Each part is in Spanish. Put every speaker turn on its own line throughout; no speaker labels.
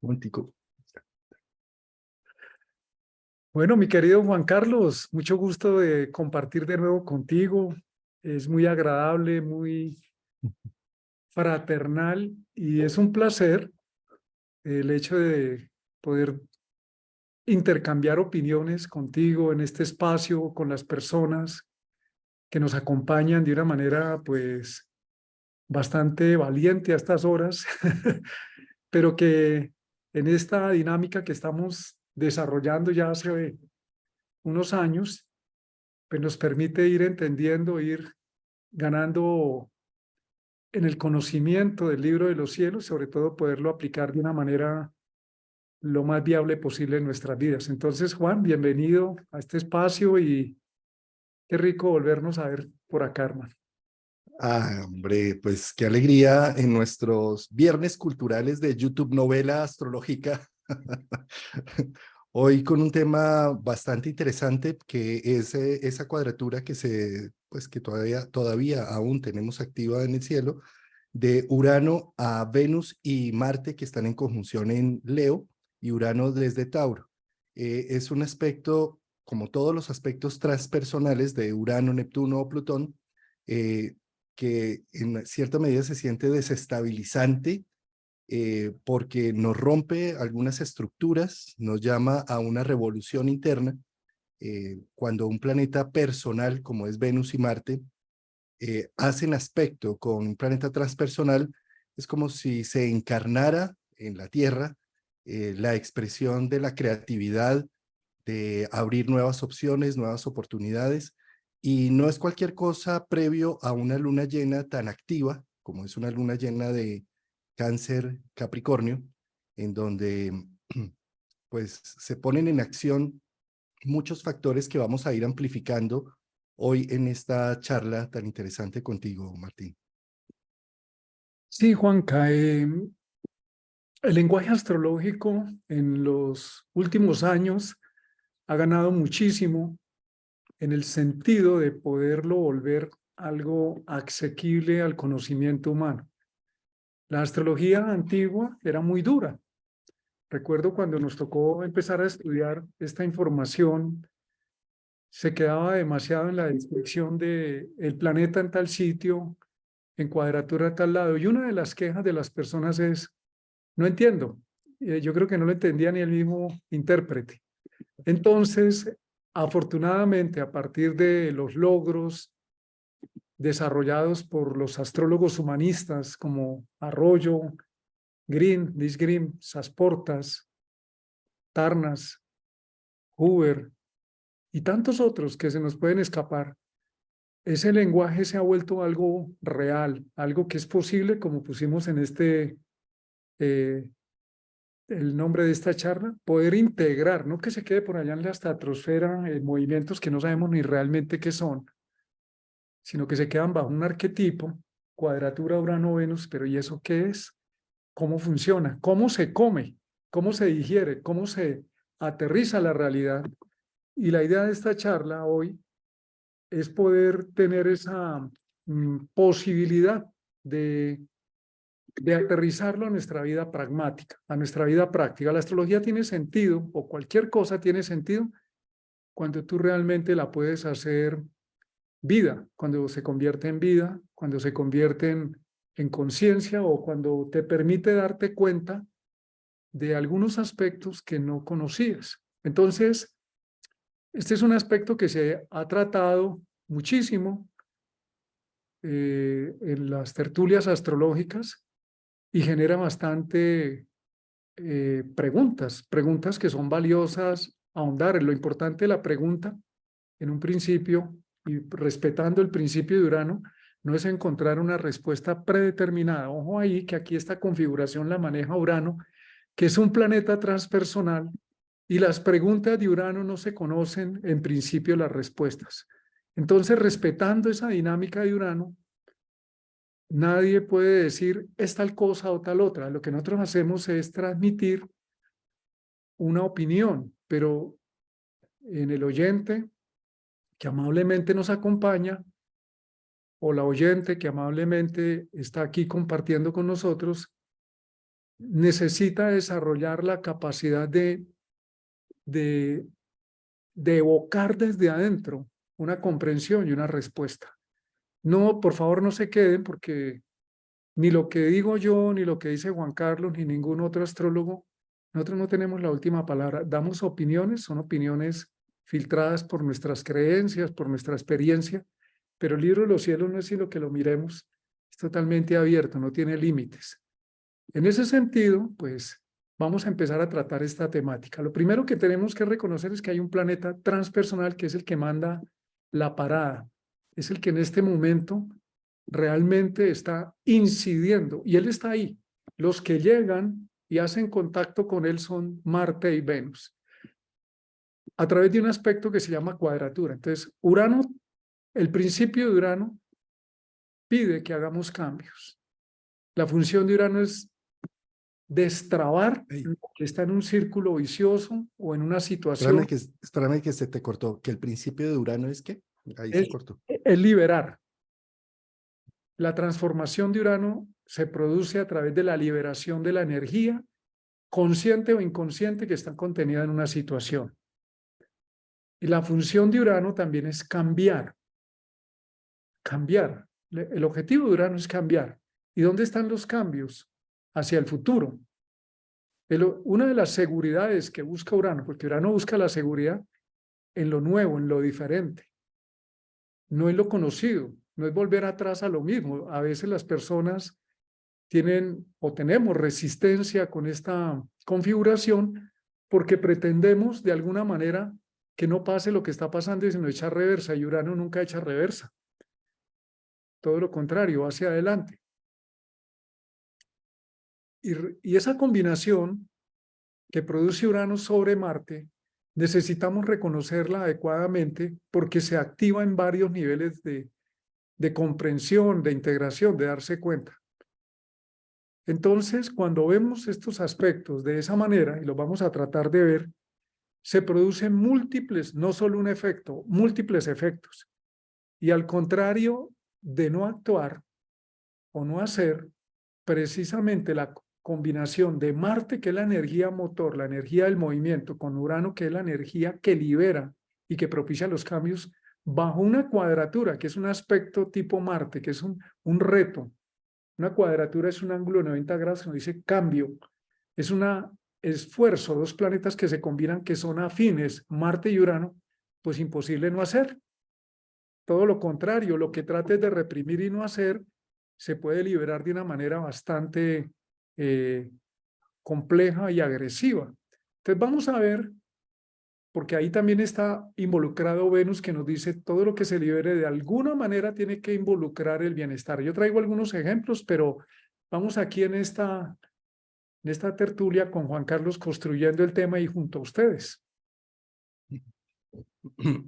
Momentico.
Bueno, mi querido Juan Carlos, mucho gusto de compartir de nuevo contigo. Es muy agradable, muy fraternal y es un placer el hecho de poder intercambiar opiniones contigo en este espacio, con las personas que nos acompañan de una manera pues bastante valiente a estas horas, pero que en esta dinámica que estamos desarrollando ya hace unos años, pues nos permite ir entendiendo, ir ganando en el conocimiento del libro de los cielos, sobre todo poderlo aplicar de una manera lo más viable posible en nuestras vidas. Entonces, Juan, bienvenido a este espacio y qué rico volvernos a ver por acá, hermano.
Hombre, pues qué alegría en nuestros viernes culturales de YouTube Novela Astrológica. Hoy con un tema bastante interesante que es esa cuadratura pues que todavía aún tenemos activa en el cielo, de Urano a Venus y Marte que están en conjunción en Leo y Urano desde Tauro. Es un aspecto, como todos los aspectos transpersonales de Urano, Neptuno o Plutón, eh, que en cierta medida se siente desestabilizante porque nos rompe algunas estructuras, nos llama a una revolución interna. Cuando un planeta personal como es Venus y Marte hacen aspecto con un planeta transpersonal, es como si se encarnara en la Tierra la expresión de la creatividad, de abrir nuevas opciones, nuevas oportunidades, y no es cualquier cosa previo a una luna llena tan activa como es una luna llena de Cáncer Capricornio, en donde pues se ponen en acción muchos factores que vamos a ir amplificando hoy en esta charla tan interesante contigo, Martín.
Sí, Juanca, el lenguaje astrológico en los últimos años ha ganado muchísimo en el sentido de poderlo volver algo asequible al conocimiento humano. La astrología antigua era muy dura. Recuerdo cuando nos tocó empezar a estudiar esta información, se quedaba demasiado en la descripción de el planeta en tal sitio, en cuadratura a tal lado. Y una de las quejas de las personas es, no entiendo. Yo creo que no lo entendía ni el mismo intérprete. Entonces, afortunadamente, a partir de los logros desarrollados por los astrólogos humanistas como Arroyo, Green, Liz Green, Sasportas, Tarnas, Huber y tantos otros que se nos pueden escapar, ese lenguaje se ha vuelto algo real, algo que es posible, como pusimos en eh, el nombre de esta charla, poder integrar, no que se quede por allá en la estratosfera, movimientos que no sabemos ni realmente qué son, sino que se quedan bajo un arquetipo, cuadratura Urano-Venus, pero ¿y eso qué es? ¿Cómo funciona? ¿Cómo se come? ¿Cómo se digiere? ¿Cómo se aterriza la realidad? Y la idea de esta charla hoy es poder tener esa posibilidad de, de aterrizarlo a nuestra vida pragmática, a nuestra vida práctica. La astrología tiene sentido, o cualquier cosa tiene sentido, cuando tú realmente la puedes hacer vida, cuando se convierte en vida, cuando se convierte en conciencia o cuando te permite darte cuenta de algunos aspectos que no conocías. Entonces, este es un aspecto que se ha tratado muchísimo en las tertulias astrológicas y genera bastante preguntas que son valiosas ahondar. En lo importante de la pregunta, en un principio, y respetando el principio de Urano, no es encontrar una respuesta predeterminada. Ojo ahí que aquí esta configuración la maneja Urano, que es un planeta transpersonal, y las preguntas de Urano no se conocen en principio las respuestas. Entonces, respetando esa dinámica de Urano, nadie puede decir es tal cosa o tal otra. Lo que nosotros hacemos es transmitir una opinión, pero en el oyente que amablemente nos acompaña o la oyente que amablemente está aquí compartiendo con nosotros, necesita desarrollar la capacidad de evocar desde adentro una comprensión y una respuesta. No, por favor, no se queden porque ni lo que digo yo, ni lo que dice Juan Carlos, ni ningún otro astrólogo, nosotros no tenemos la última palabra. Damos opiniones, son opiniones filtradas por nuestras creencias, por nuestra experiencia, pero el libro de los cielos no es sino que lo miremos, es totalmente abierto, no tiene límites. En ese sentido, pues vamos a empezar a tratar esta temática. Lo primero que tenemos que reconocer es que hay un planeta transpersonal que es el que manda la parada, es el que en este momento realmente está incidiendo y él está ahí. Los que llegan y hacen contacto con él son Marte y Venus a través de un aspecto que se llama cuadratura. Entonces, Urano, el principio de Urano pide que hagamos cambios. La función de Urano es destrabar lo que está en un círculo vicioso o en una situación.
Espérame que se te cortó, que el principio de Urano es ¿qué? Ahí se cortó.
Es liberar. La transformación de Urano se produce a través de la liberación de la energía, consciente o inconsciente, que está contenida en una situación. Y la función de Urano también es cambiar. Cambiar. El objetivo de Urano es cambiar. ¿Y dónde están los cambios? Hacia el futuro. Una de las seguridades que busca Urano, porque Urano busca la seguridad en lo nuevo, en lo diferente, no en lo conocido, no es volver atrás a lo mismo. A veces las personas tienen o tenemos resistencia con esta configuración porque pretendemos de alguna manera que no pase lo que está pasando, sino echar reversa, y Urano nunca echa reversa. Todo lo contrario, va hacia adelante. Y esa combinación que produce Urano sobre Marte, necesitamos reconocerla adecuadamente porque se activa en varios niveles de comprensión, de integración, de darse cuenta. Entonces, cuando vemos estos aspectos de esa manera, y los vamos a tratar de ver, se producen múltiples, no solo un efecto, múltiples efectos. Y al contrario de no actuar o no hacer, precisamente la combinación de Marte, que es la energía motor, la energía del movimiento, con Urano, que es la energía que libera y que propicia los cambios, bajo una cuadratura, que es un aspecto tipo Marte, que es un reto. Una cuadratura es un ángulo de 90 grados que nos dice cambio. Es un esfuerzo, dos planetas que se combinan, que son afines, Marte y Urano, pues imposible no hacer. Todo lo contrario, lo que trates de reprimir y no hacer, se puede liberar de una manera bastante compleja y agresiva. Entonces vamos a ver, porque ahí también está involucrado Venus, que nos dice todo lo que se libere de alguna manera tiene que involucrar el bienestar. Yo traigo algunos ejemplos, pero vamos aquí en esta tertulia con Juan Carlos construyendo el tema y junto a ustedes.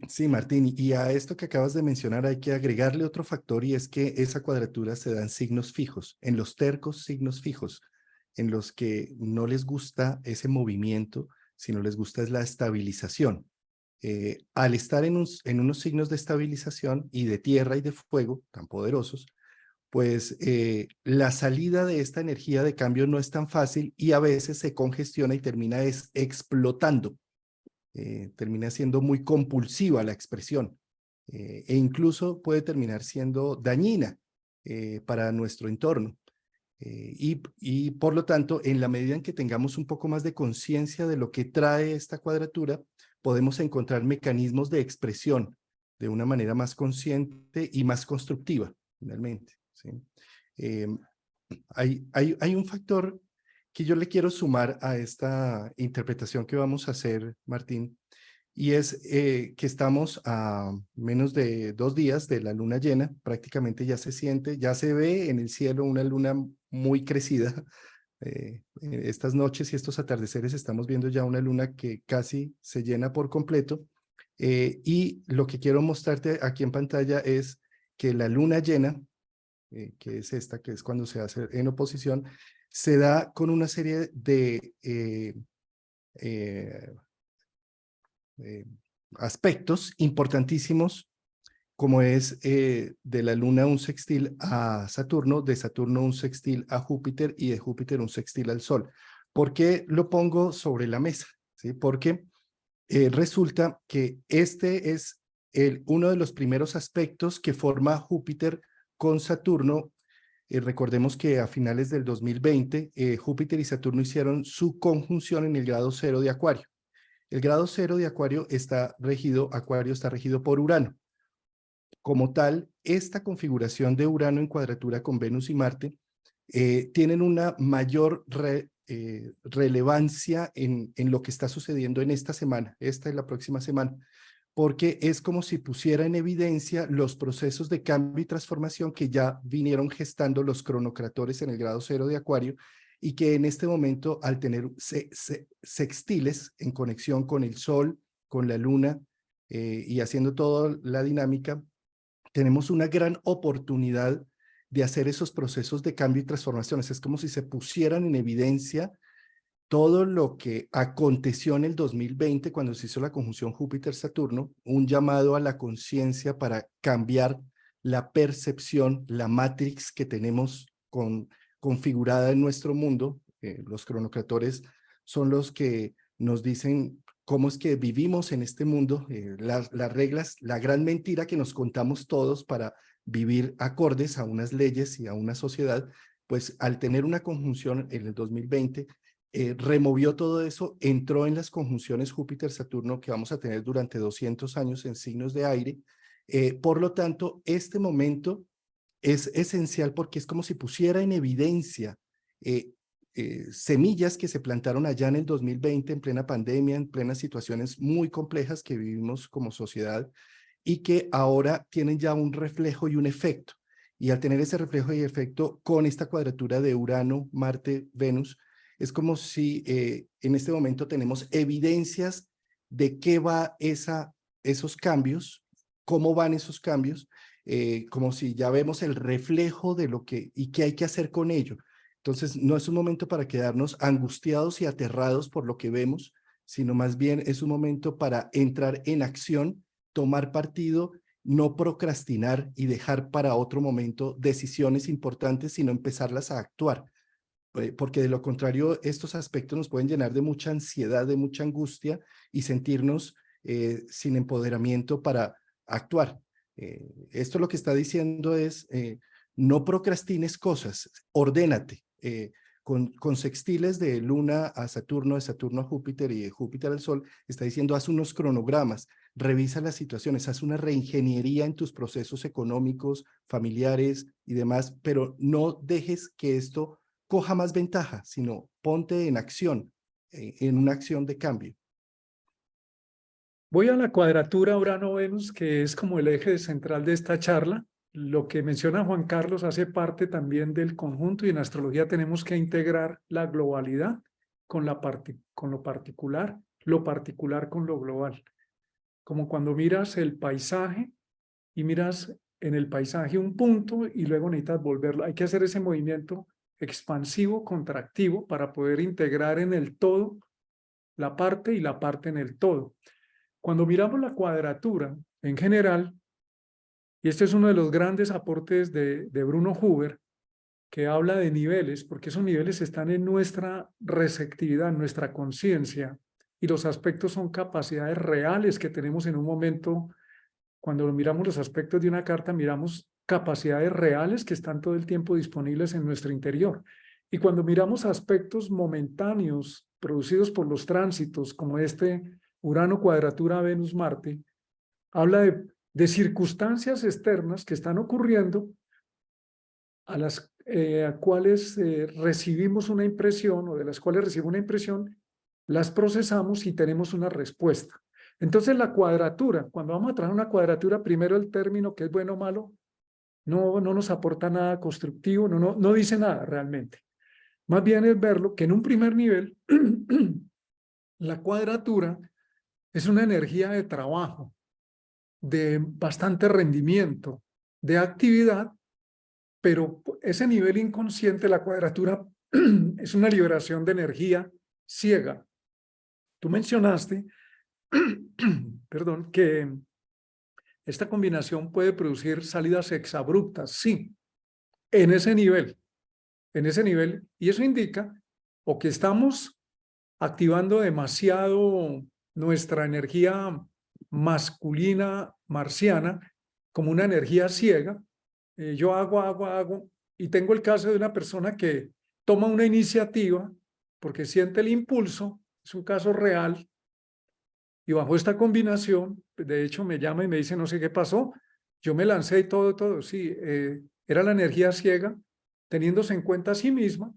Sí, Martín, y a esto que acabas de mencionar hay que agregarle otro factor, y es que esa cuadratura se da en signos fijos, en los tercos signos fijos, en los que no les gusta ese movimiento, sino les gusta es la estabilización. Al estar en unos signos de estabilización y de tierra y de fuego tan poderosos, pues la salida de esta energía de cambio no es tan fácil y a veces se congestiona y termina explotando. Termina siendo muy compulsiva la expresión e incluso puede terminar siendo dañina para nuestro entorno. Y por lo tanto, en la medida en que tengamos un poco más de conciencia de lo que trae esta cuadratura, podemos encontrar mecanismos de expresión de una manera más consciente y más constructiva, finalmente. ¿Sí? Hay un factor que yo le quiero sumar a esta interpretación que vamos a hacer, Martín, y es que estamos a menos de 2 días de la luna llena, prácticamente ya se siente, ya se ve en el cielo una luna muy crecida. Estas noches y estos atardeceres estamos viendo ya una luna que casi se llena por completo, y lo que quiero mostrarte aquí en pantalla es que la luna llena, que es esta, que es cuando se hace en oposición, se da con una serie de aspectos importantísimos como es de la Luna un sextil a Saturno, de Saturno un sextil a Júpiter y de Júpiter un sextil al Sol. ¿Por qué lo pongo sobre la mesa? ¿Sí? Porque resulta que este es uno de los primeros aspectos que forma Júpiter con Saturno. Recordemos que a finales del 2020, Júpiter y Saturno hicieron su conjunción en el grado 0 de Acuario. El grado 0 de Acuario está regido por Urano. Como tal, esta configuración de Urano en cuadratura con Venus y Marte tienen una mayor relevancia en lo que está sucediendo en esta semana, esta y la próxima semana, porque es como si pusiera en evidencia los procesos de cambio y transformación que ya vinieron gestando los cronocratores en el grado 0 de Acuario y que en este momento, al tener sextiles en conexión con el Sol, con la Luna y haciendo toda la dinámica, tenemos una gran oportunidad de hacer esos procesos de cambio y transformaciones. Es como si se pusieran en evidencia todo lo que aconteció en el 2020 cuando se hizo la conjunción Júpiter-Saturno, un llamado a la conciencia para cambiar la percepción, la matrix que tenemos configurada en nuestro mundo. Los cronocratores son los que nos dicen cómo es que vivimos en este mundo, las reglas, la gran mentira que nos contamos todos para vivir acordes a unas leyes y a una sociedad, pues al tener una conjunción en el 2020, removió todo eso, entró en las conjunciones Júpiter-Saturno que vamos a tener durante 200 años en signos de aire. Por lo tanto, este momento es esencial porque es como si pusiera en evidencia semillas que se plantaron allá en el 2020, en plena pandemia, en plenas situaciones muy complejas que vivimos como sociedad y que ahora tienen ya un reflejo y un efecto. Y al tener ese reflejo y efecto con esta cuadratura de Urano, Marte, Venus, es como si en este momento tenemos evidencias de qué va esos cambios, cómo van esos cambios, como si ya vemos el reflejo de lo que y qué hay que hacer con ello. Entonces, no es un momento para quedarnos angustiados y aterrados por lo que vemos, sino más bien es un momento para entrar en acción, tomar partido, no procrastinar y dejar para otro momento decisiones importantes, sino empezarlas a actuar. Porque de lo contrario, estos aspectos nos pueden llenar de mucha ansiedad, de mucha angustia y sentirnos sin empoderamiento para actuar. Esto lo que está diciendo es, no procrastines cosas, ordénate. Con sextiles de Luna a Saturno, de Saturno a Júpiter y de Júpiter al Sol, está diciendo, haz unos cronogramas, revisa las situaciones, haz una reingeniería en tus procesos económicos, familiares y demás, pero no dejes que esto coja más ventaja, sino ponte en acción, en una acción de cambio.
Voy a la cuadratura Urano-Venus, que es como el eje central de esta charla. Lo que menciona Juan Carlos hace parte también del conjunto y en astrología tenemos que integrar la globalidad con lo particular con lo global. Como cuando miras el paisaje y miras en el paisaje un punto y luego necesitas volverlo. Hay que hacer ese movimiento expansivo, contractivo, para poder integrar en el todo la parte y la parte en el todo. Cuando miramos la cuadratura en general, y este es uno de los grandes aportes de Bruno Huber, que habla de niveles, porque esos niveles están en nuestra receptividad, en nuestra conciencia, y los aspectos son capacidades reales que tenemos en un momento. Cuando miramos los aspectos de una carta, miramos capacidades reales que están todo el tiempo disponibles en nuestro interior. Y cuando miramos aspectos momentáneos producidos por los tránsitos, como este Urano cuadratura Venus-Marte, habla de circunstancias externas que están ocurriendo a las cuales recibimos una impresión o de las cuales recibimos una impresión, las procesamos y tenemos una respuesta. Entonces la cuadratura, cuando vamos a traer una cuadratura, primero el término que es bueno o malo, no nos aporta nada constructivo, no dice nada realmente. Más bien es verlo que en un primer nivel, la cuadratura es una energía de trabajo, de bastante rendimiento, de actividad, pero ese nivel inconsciente, la cuadratura, es una liberación de energía ciega. Tú mencionaste, perdón, que esta combinación puede producir salidas exabruptas, sí, en ese nivel, y eso indica o que estamos activando demasiado nuestra energía masculina marciana como una energía ciega. Yo hago, y tengo el caso de una persona que toma una iniciativa porque siente el impulso, es un caso real, y bajo esta combinación, de hecho me llama y me dice, no sé qué pasó, yo me lancé y todo, sí, era la energía ciega, teniéndose en cuenta a sí misma,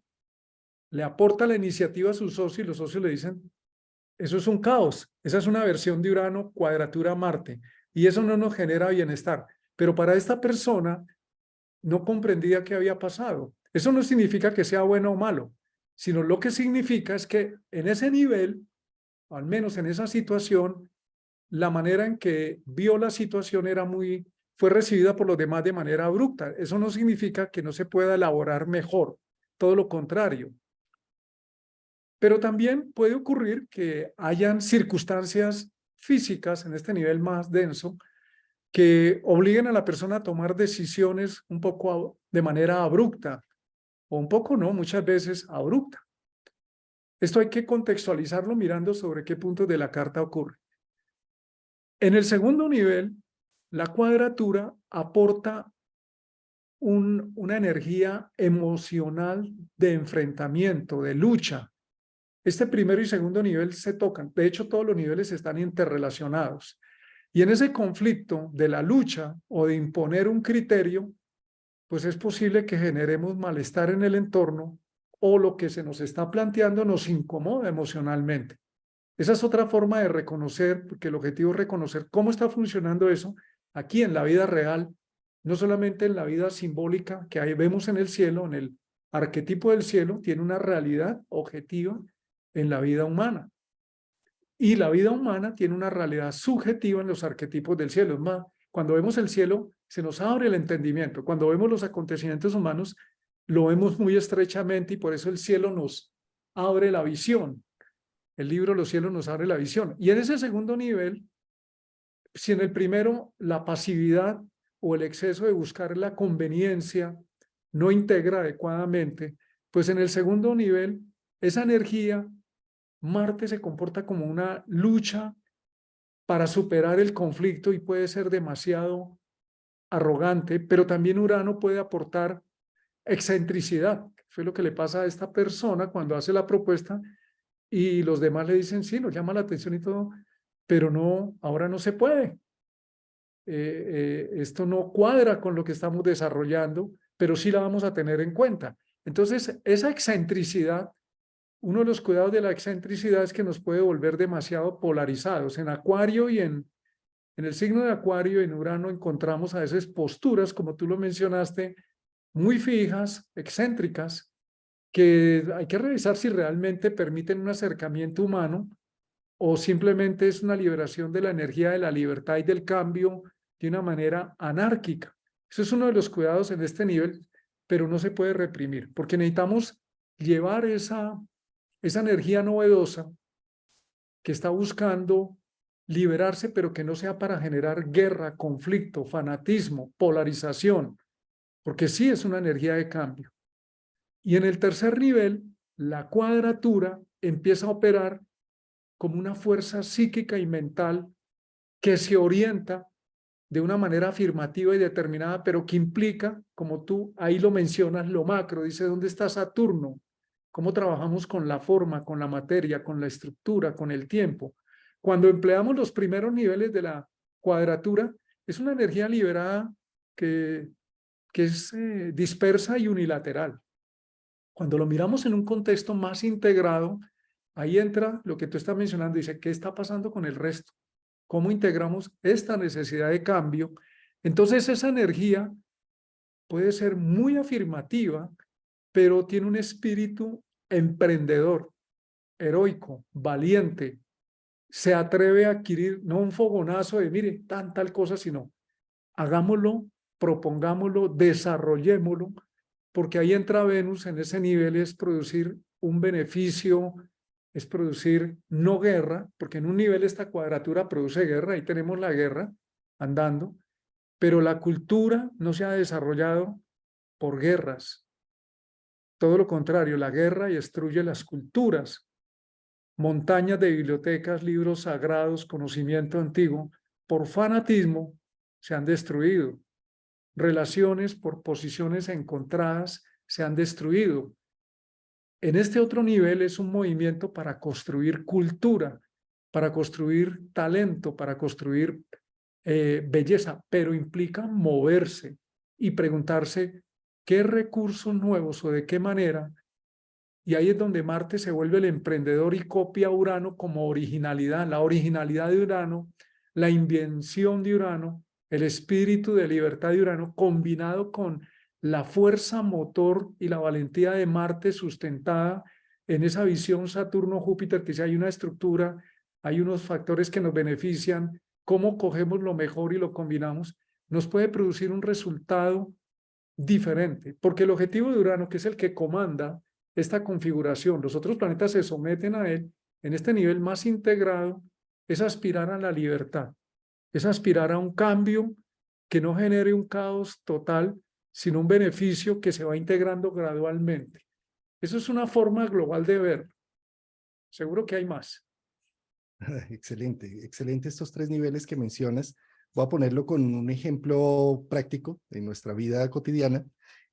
le aporta la iniciativa a sus socios y los socios le dicen, eso es un caos, esa es una versión de Urano cuadratura Marte, y eso no nos genera bienestar. Pero para esta persona no comprendía qué había pasado. Eso no significa que sea bueno o malo, sino lo que significa es que en ese nivel, al menos en esa situación, la manera en que vio la situación fue recibida por los demás de manera abrupta. Eso no significa que no se pueda elaborar mejor, todo lo contrario. Pero también puede ocurrir que hayan circunstancias físicas en este nivel más denso que obliguen a la persona a tomar decisiones un poco de manera abrupta, o un poco no, muchas veces abrupta. Esto hay que contextualizarlo mirando sobre qué puntos de la carta ocurre. En el segundo nivel, la cuadratura aporta una energía emocional de enfrentamiento, de lucha. Este primero y segundo nivel se tocan. De hecho, todos los niveles están interrelacionados. Y en ese conflicto de la lucha o de imponer un criterio, pues es posible que generemos malestar en el entorno o lo que se nos está planteando nos incomoda emocionalmente. Esa es otra forma de reconocer, porque el objetivo es reconocer cómo está funcionando eso aquí en la vida real, no solamente en la vida simbólica que ahí vemos en el cielo, en el arquetipo del cielo, tiene una realidad objetiva en la vida humana. Y la vida humana tiene una realidad subjetiva en los arquetipos del cielo. Es más, cuando vemos el cielo, se nos abre el entendimiento. Cuando vemos los acontecimientos humanos, lo vemos muy estrechamente y por eso el cielo nos abre la visión. El libro Los cielos nos abre la visión. Y en ese segundo nivel, si en el primero la pasividad o el exceso de buscar la conveniencia no integra adecuadamente, pues en el segundo nivel, esa energía, Marte se comporta como una lucha para superar el conflicto y puede ser demasiado arrogante, pero también Urano puede aportar excentricidad. Fue lo que le pasa a esta persona cuando hace la propuesta y los demás le dicen, sí, nos llama la atención y todo, pero no, ahora no se puede. Esto no cuadra con lo que estamos desarrollando, pero sí la vamos a tener en cuenta. Entonces, esa excentricidad, uno de los cuidados de la excentricidad es que nos puede volver demasiado polarizados. En Acuario y en el signo de Acuario, en Urano, encontramos a veces posturas, como tú lo mencionaste, muy fijas, excéntricas, que hay que revisar si realmente permiten un acercamiento humano o simplemente es una liberación de la energía de la libertad y del cambio de una manera anárquica. Eso es uno de los cuidados en este nivel, pero no se puede reprimir, porque necesitamos llevar esa energía novedosa que está buscando liberarse, pero que no sea para generar guerra, conflicto, fanatismo, polarización, porque sí es una energía de cambio. Y en el tercer nivel, la cuadratura empieza a operar como una fuerza psíquica y mental que se orienta de una manera afirmativa y determinada, pero que implica, como tú ahí lo mencionas, lo macro, dice, ¿dónde está Saturno? ¿Cómo trabajamos con la forma, con la materia, con la estructura, con el tiempo? Cuando empleamos los primeros niveles de la cuadratura, es una energía liberada que es dispersa y unilateral. Cuando lo miramos en un contexto más integrado, ahí entra lo que tú estás mencionando, dice, ¿qué está pasando con el resto? ¿Cómo integramos esta necesidad de cambio? Entonces esa energía puede ser muy afirmativa, pero tiene un espíritu emprendedor, heroico, valiente. Se atreve a adquirir no un fogonazo de, mire, tal cosa, sino hagámoslo, propongámoslo, desarrollémoslo, porque ahí entra Venus en ese nivel, es producir un beneficio, es producir no guerra, porque en un nivel esta cuadratura produce guerra, ahí tenemos la guerra, andando, pero la cultura no se ha desarrollado por guerras. Todo lo contrario, la guerra destruye las culturas. Montañas de bibliotecas, libros sagrados, conocimiento antiguo, por fanatismo se han destruido. Relaciones por posiciones encontradas se han destruido. En este otro nivel es un movimiento para construir cultura, para construir talento, para construir belleza, pero implica moverse y preguntarse qué recursos nuevos o de qué manera. Y ahí es donde Marte se vuelve el emprendedor y copia a Urano como originalidad, la originalidad de Urano, la invención de Urano, el espíritu de libertad de Urano, combinado con la fuerza motor y la valentía de Marte sustentada en esa visión Saturno-Júpiter, que si hay una estructura, hay unos factores que nos benefician, cómo cogemos lo mejor y lo combinamos, nos puede producir un resultado diferente, porque el objetivo de Urano, que es el que comanda esta configuración, los otros planetas se someten a él, en este nivel más integrado, es aspirar a la libertad, es aspirar a un cambio que no genere un caos total, sino un beneficio que se va integrando gradualmente. Eso es una forma global de ver. Seguro que hay más.
Excelente, excelente estos tres niveles que mencionas. Voy a ponerlo con un ejemplo práctico en nuestra vida cotidiana.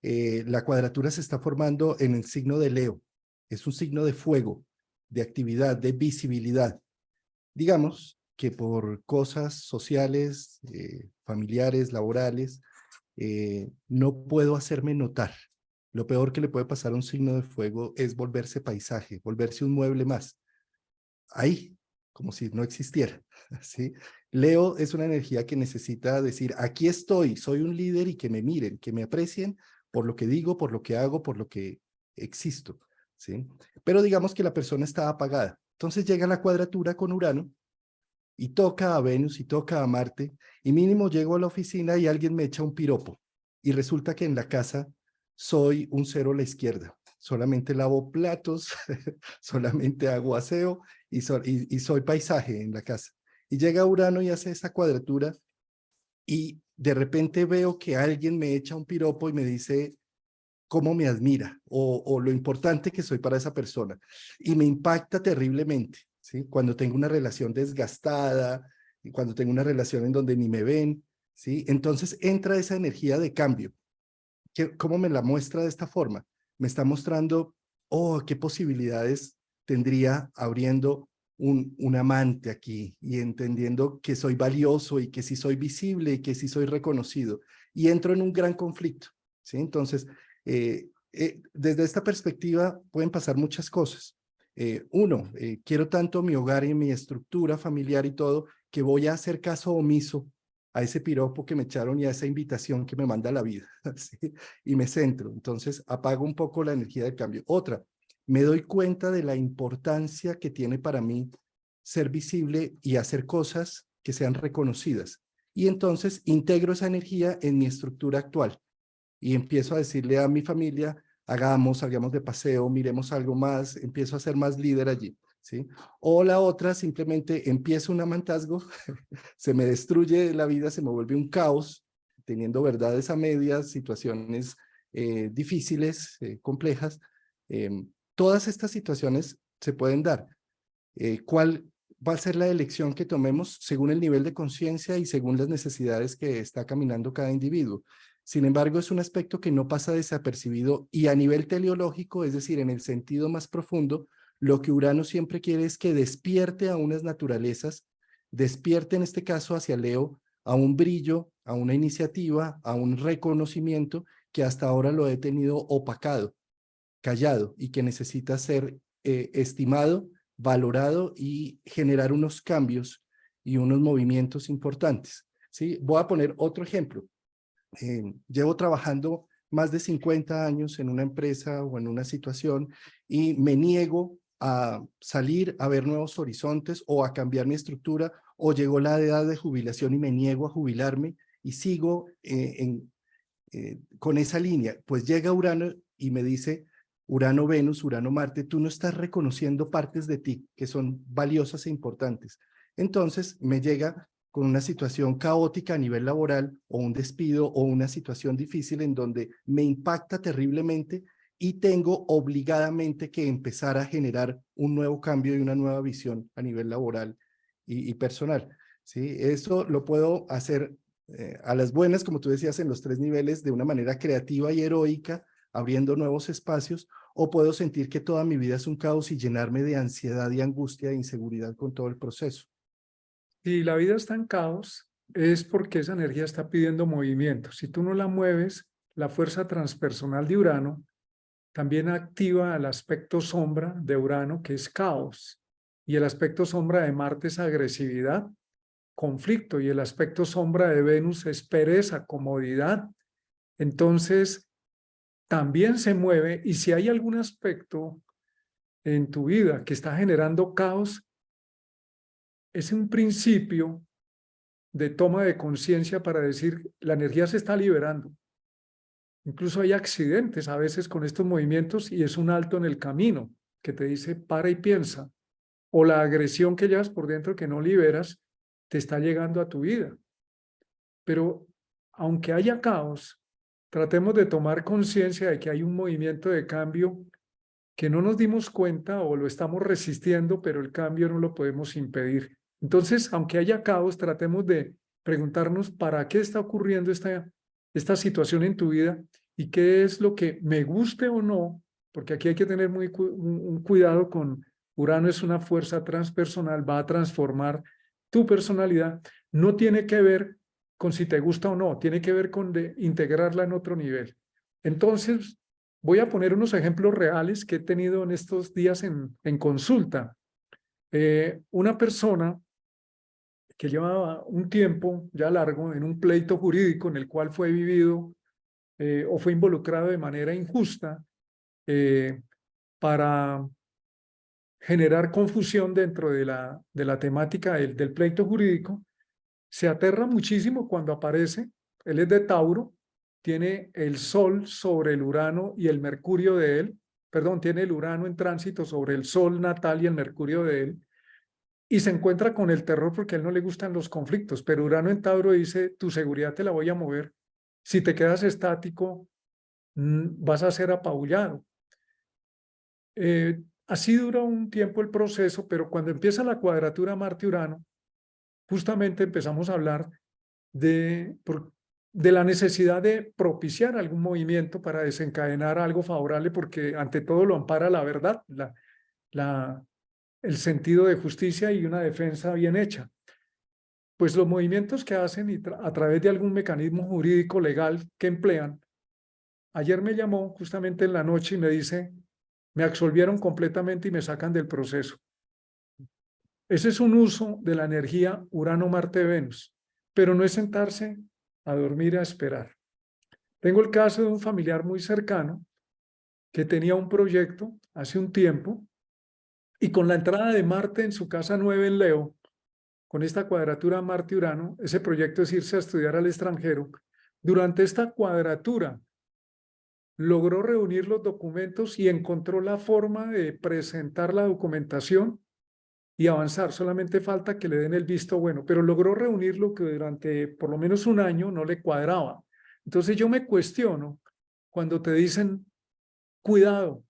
La cuadratura se está formando en el signo de Leo. Es un signo de fuego, de actividad, de visibilidad. Digamos que por cosas sociales, familiares, laborales, no puedo hacerme notar. Lo peor que le puede pasar a un signo de fuego es volverse paisaje, volverse un mueble más. Ahí, como si no existiera, ¿sí? Leo es una energía que necesita decir, aquí estoy, soy un líder y que me miren, que me aprecien por lo que digo, por lo que hago, por lo que existo, ¿sí? Pero digamos que la persona está apagada. Entonces llega la cuadratura con Urano y toca a Venus y toca a Marte y mínimo llego a la oficina y alguien me echa un piropo y resulta que en la casa soy un cero a la izquierda. Solamente lavo platos, solamente hago aseo y soy paisaje en la casa. Y llega Urano y hace esa cuadratura y de repente veo que alguien me echa un piropo y me dice cómo me admira o lo importante que soy para esa persona. Y me impacta terriblemente, ¿sí? Cuando tengo una relación desgastada y cuando tengo una relación en donde ni me ven, ¿sí? Entonces entra esa energía de cambio. ¿Cómo me la muestra de esta forma? Me está mostrando, oh, qué posibilidades tendría abriendo un amante aquí y entendiendo que soy valioso y que sí soy visible y que sí soy reconocido. Y entro en un gran conflicto, ¿sí? Entonces, desde esta perspectiva pueden pasar muchas cosas. Uno, quiero tanto mi hogar y mi estructura familiar y todo, que voy a hacer caso omiso a ese piropo que me echaron y a esa invitación que me manda la vida, ¿sí? Y me centro. Entonces apago un poco la energía del cambio. Otra, me doy cuenta de la importancia que tiene para mí ser visible y hacer cosas que sean reconocidas. Y entonces integro esa energía en mi estructura actual y empiezo a decirle a mi familia, salgamos de paseo, miremos algo más, empiezo a ser más líder allí, ¿sí? O la otra, simplemente empiezo un amantazgo, se me destruye la vida, se me vuelve un caos, teniendo verdades a medias, situaciones difíciles, complejas. Todas estas situaciones se pueden dar. ¿Cuál va a ser la elección que tomemos según el nivel de conciencia y según las necesidades que está caminando cada individuo? Sin embargo, es un aspecto que no pasa desapercibido y a nivel teleológico, es decir, en el sentido más profundo, lo que Urano siempre quiere es que despierte a unas naturalezas, despierte en este caso hacia Leo, a un brillo, a una iniciativa, a un reconocimiento que hasta ahora lo he tenido opacado, callado y que necesita ser estimado, valorado y generar unos cambios y unos movimientos importantes, ¿sí? Voy a poner otro ejemplo. Llevo trabajando más de 50 años en una empresa o en una situación y me niego a salir a ver nuevos horizontes o a cambiar mi estructura o llegó la edad de jubilación y me niego a jubilarme y sigo con esa línea. Pues llega Urano y me dice, Urano, Venus, Urano, Marte, tú no estás reconociendo partes de ti que son valiosas e importantes. Entonces me llega con una situación caótica a nivel laboral o un despido o una situación difícil en donde me impacta terriblemente y tengo obligadamente que empezar a generar un nuevo cambio y una nueva visión a nivel laboral y personal. ¿Sí? Eso lo puedo hacer a las buenas, como tú decías, en los 3 niveles de una manera creativa y heroica, abriendo nuevos espacios, o puedo sentir que toda mi vida es un caos y llenarme de ansiedad y angustia e inseguridad con todo el proceso.
Si la vida está en caos, es porque esa energía está pidiendo movimiento. Si tú no la mueves, la fuerza transpersonal de Urano también activa el aspecto sombra de Urano, que es caos. Y el aspecto sombra de Marte es agresividad, conflicto. Y el aspecto sombra de Venus es pereza, comodidad. Entonces, también se mueve. Y si hay algún aspecto en tu vida que está generando caos, es un principio de toma de conciencia para decir, la energía se está liberando. Incluso hay accidentes a veces con estos movimientos y es un alto en el camino que te dice, para y piensa. O la agresión que llevas por dentro que no liberas, te está llegando a tu vida. Pero aunque haya caos, tratemos de tomar conciencia de que hay un movimiento de cambio que no nos dimos cuenta o lo estamos resistiendo, pero el cambio no lo podemos impedir. Entonces, aunque haya caos, tratemos de preguntarnos para qué está ocurriendo esta situación en tu vida y qué es lo que me guste o no, porque aquí hay que tener un cuidado con Urano, es una fuerza transpersonal, va a transformar tu personalidad, no tiene que ver con si te gusta o no, tiene que ver con integrarla en otro nivel. Entonces, voy a poner unos ejemplos reales que he tenido en estos días en consulta. Una persona que llevaba un tiempo ya largo en un pleito jurídico en el cual fue vivido o fue involucrado de manera injusta para generar confusión dentro de la temática del pleito jurídico, se aterra muchísimo cuando aparece. Él es de Tauro, tiene el Sol sobre el Urano y el Mercurio de él, perdón, tiene el Urano en tránsito sobre el Sol natal y el Mercurio de él, y se encuentra con el terror porque a él no le gustan los conflictos, pero Urano en Tauro dice, tu seguridad te la voy a mover, si te quedas estático, vas a ser apabullado. Así dura un tiempo el proceso, pero cuando empieza la cuadratura Marte-Urano, justamente empezamos a hablar de la necesidad de propiciar algún movimiento para desencadenar algo favorable, porque ante todo lo ampara la verdad, el sentido de justicia y una defensa bien hecha. Pues los movimientos que hacen y a través de algún mecanismo jurídico legal que emplean, ayer me llamó justamente en la noche y me dice, me absolvieron completamente y me sacan del proceso. Ese es un uso de la energía Urano-Marte-Venus, pero no es sentarse a dormir a esperar. Tengo el caso de un familiar muy cercano que tenía un proyecto hace un tiempo y con la entrada de Marte en su casa 9 en Leo, con esta cuadratura Marte-Urano, ese proyecto es irse a estudiar al extranjero. Durante esta cuadratura logró reunir los documentos y encontró la forma de presentar la documentación y avanzar. Solamente falta que le den el visto bueno, pero logró reunir lo que durante por lo menos un año no le cuadraba. Entonces yo me cuestiono cuando te dicen, cuidado,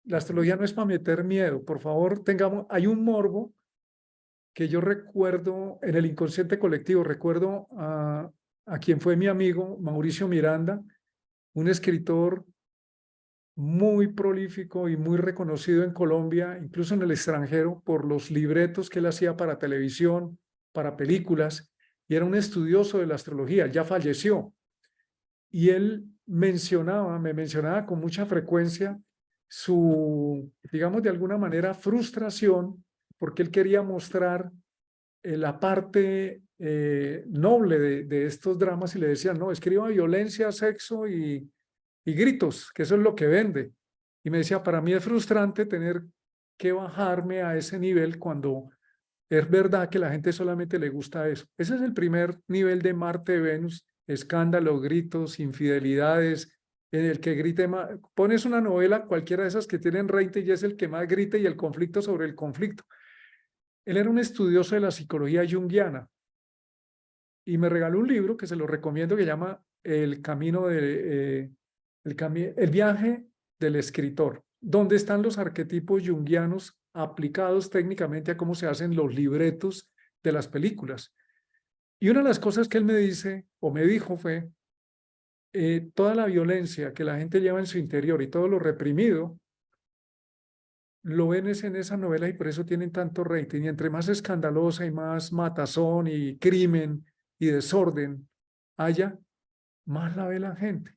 la astrología no es para meter miedo, por favor, hay un morbo que yo recuerdo en el inconsciente colectivo, recuerdo a quien fue mi amigo, Mauricio Miranda, un escritor muy prolífico y muy reconocido en Colombia, incluso en el extranjero, por los libretos que él hacía para televisión, para películas, y era un estudioso de la astrología, ya falleció. Y él me mencionaba con mucha frecuencia su, digamos de alguna manera, frustración, porque él quería mostrar la parte noble de estos dramas y le decían, no, escriba violencia, sexo y gritos, que eso es lo que vende. Y me decía, para mí es frustrante tener que bajarme a ese nivel cuando es verdad que la gente solamente le gusta eso. Ese es el primer nivel de Marte-Venus, escándalos, gritos, infidelidades, en el que grite más. Pones una novela, cualquiera de esas que tienen rating y es el que más grita y el conflicto sobre el conflicto. Él era un estudioso de la psicología junguiana y me regaló un libro que se lo recomiendo que llama El camino de, el viaje del escritor, donde están los arquetipos junguianos aplicados técnicamente a cómo se hacen los libretos de las películas. Y una de las cosas que él me dice o me dijo fue, toda la violencia que la gente lleva en su interior y todo lo reprimido, lo ven es en esa novela y por eso tienen tanto rating. Y entre más escandalosa y más matazón y crimen y desorden haya, más la ve la gente.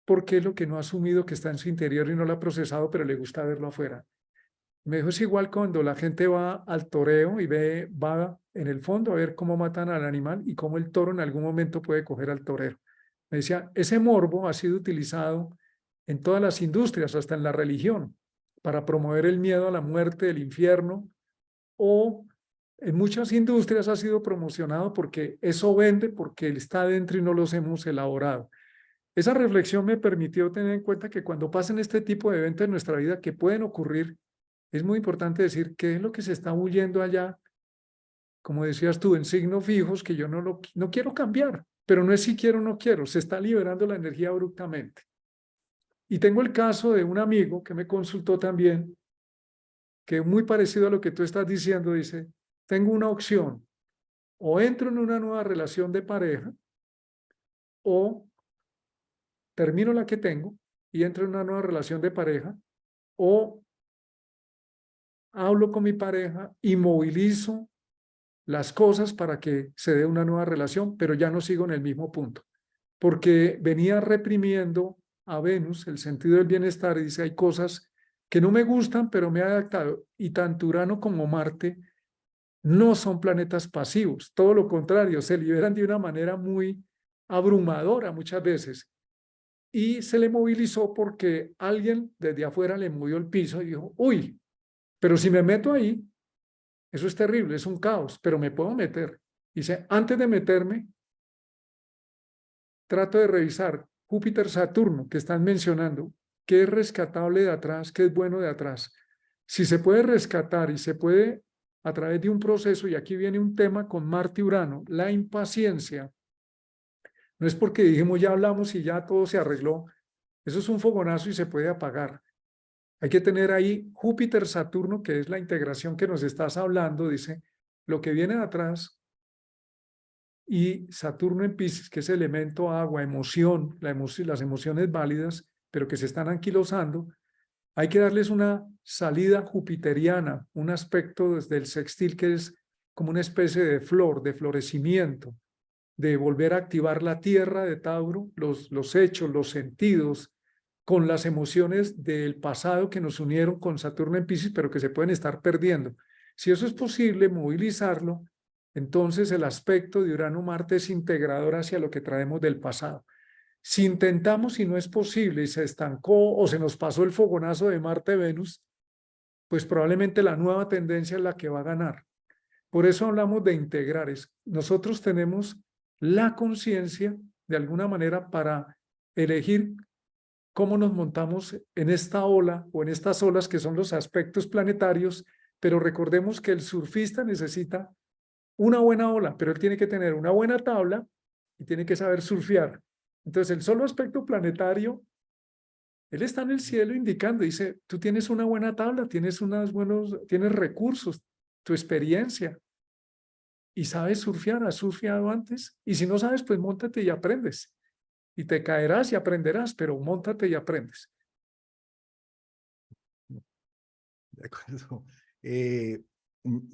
Porque es lo que no ha asumido que está en su interior y no lo ha procesado, pero le gusta verlo afuera. Me dijo, es igual cuando la gente va al toreo y va en el fondo a ver cómo matan al animal y cómo el toro en algún momento puede coger al torero. Me decía, ese morbo ha sido utilizado en todas las industrias, hasta en la religión, para promover el miedo a la muerte, del infierno, o en muchas industrias ha sido promocionado porque eso vende, porque está dentro y no los hemos elaborado. Esa reflexión me permitió tener en cuenta que cuando pasen este tipo de eventos en nuestra vida que pueden ocurrir, es muy importante decir qué es lo que se está huyendo allá, como decías tú, en signos fijos que yo no quiero cambiar, pero no es si quiero o no quiero, se está liberando la energía abruptamente. Y tengo el caso de un amigo que me consultó también, que muy parecido a lo que tú estás diciendo, dice, tengo una opción, o entro en una nueva relación de pareja, o termino la que tengo y entro en una nueva relación de pareja, o hablo con mi pareja y movilizo las cosas para que se dé una nueva relación, pero ya no sigo en el mismo punto, porque venía reprimiendo a Venus el sentido del bienestar y dice, hay cosas que no me gustan, pero me he adaptado, y tanto Urano como Marte no son planetas pasivos, todo lo contrario, se liberan de una manera muy abrumadora muchas veces, y se le movilizó porque alguien desde afuera le movió el piso y dijo, uy, pero si me meto ahí, eso es terrible, es un caos, pero me puedo meter. Dice, antes de meterme, trato de revisar Júpiter-Saturno, que están mencionando, qué es rescatable de atrás, qué es bueno de atrás. Si se puede rescatar y se puede a través de un proceso, y aquí viene un tema con Marte y Urano, la impaciencia. No es porque dijimos ya hablamos y ya todo se arregló. Eso es un fogonazo y se puede apagar. Hay que tener ahí Júpiter-Saturno, que es la integración que nos estás hablando, dice, lo que viene de atrás, y Saturno en Piscis, que es elemento agua, emoción, las emociones válidas, pero que se están anquilosando, hay que darles una salida jupiteriana, un aspecto desde el sextil que es como una especie de flor, de florecimiento, de volver a activar la tierra de Tauro, los hechos, los sentidos, con las emociones del pasado que nos unieron con Saturno en Piscis, pero que se pueden estar perdiendo. Si eso es posible, movilizarlo, entonces el aspecto de Urano-Marte es integrador hacia lo que traemos del pasado. Si intentamos y no es posible y se estancó o se nos pasó el fogonazo de Marte-Venus, pues probablemente la nueva tendencia es la que va a ganar. Por eso hablamos de integrar. Nosotros tenemos la conciencia de alguna manera para elegir cómo nos montamos en esta ola o en estas olas que son los aspectos planetarios, pero recordemos que el surfista necesita una buena ola, pero él tiene que tener una buena tabla y tiene que saber surfear. Entonces, el solo aspecto planetario, él está en el cielo indicando, dice, tú tienes una buena tabla, tienes recursos, tu experiencia, y sabes surfear, has surfeado antes, y si no sabes, pues móntate y aprendes, y te caerás y aprenderás, pero móntate y aprendes.
De acuerdo.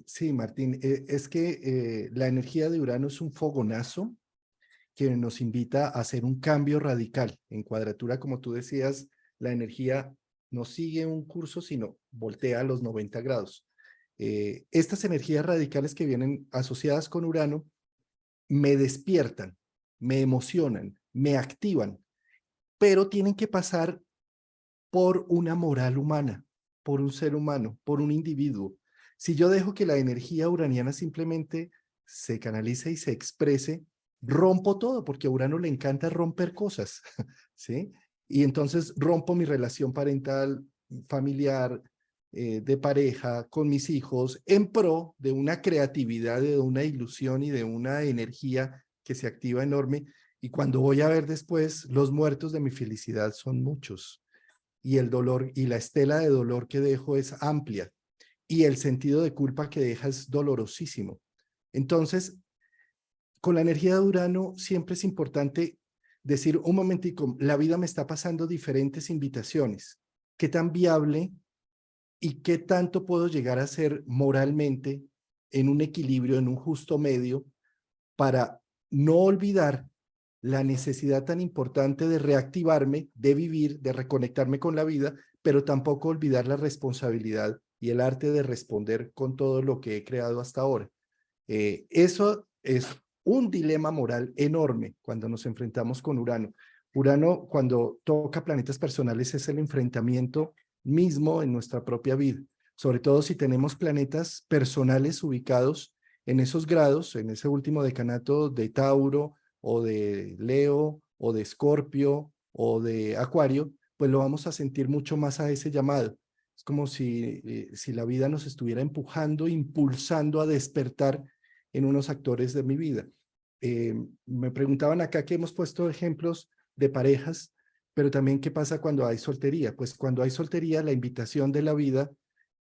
Sí, Martín, es que la energía de Urano es un fogonazo que nos invita a hacer un cambio radical. En cuadratura, como tú decías, la energía no sigue un curso, sino voltea a los 90 grados. Estas energías radicales que vienen asociadas con Urano me despiertan, me emocionan, me activan, pero tienen que pasar por una moral humana, por un ser humano, por un individuo. Si yo dejo que la energía uraniana simplemente se canalice y se exprese, rompo todo, porque a Urano le encanta romper cosas, ¿sí? Y entonces rompo mi relación parental, familiar, de pareja, con mis hijos, en pro de una creatividad, de una ilusión y de una energía que se activa enorme, y cuando voy a ver después, los muertos de mi felicidad son muchos, y el dolor y la estela de dolor que dejo es amplia, y el sentido de culpa que deja es dolorosísimo. Entonces, con la energía de Urano siempre es importante decir, un momentico, la vida me está pasando diferentes invitaciones. ¿Qué tan viable y qué tanto puedo llegar a ser moralmente en un equilibrio, en un justo medio, para no olvidar la necesidad tan importante de reactivarme, de vivir, de reconectarme con la vida, pero tampoco olvidar la responsabilidad y el arte de responder con todo lo que he creado hasta ahora? Eso es un dilema moral enorme cuando nos enfrentamos con Urano. Urano, cuando toca planetas personales, es el enfrentamiento mismo en nuestra propia vida, sobre todo si tenemos planetas personales ubicados en esos grados, en ese último decanato de Tauro o de Leo o de Escorpio o de Acuario, pues lo vamos a sentir mucho más a ese llamado. Es como si la vida nos estuviera empujando, impulsando a despertar en unos actores de mi vida. Me preguntaban acá que hemos puesto ejemplos de parejas, pero también qué pasa cuando hay soltería. Pues cuando hay soltería, la invitación de la vida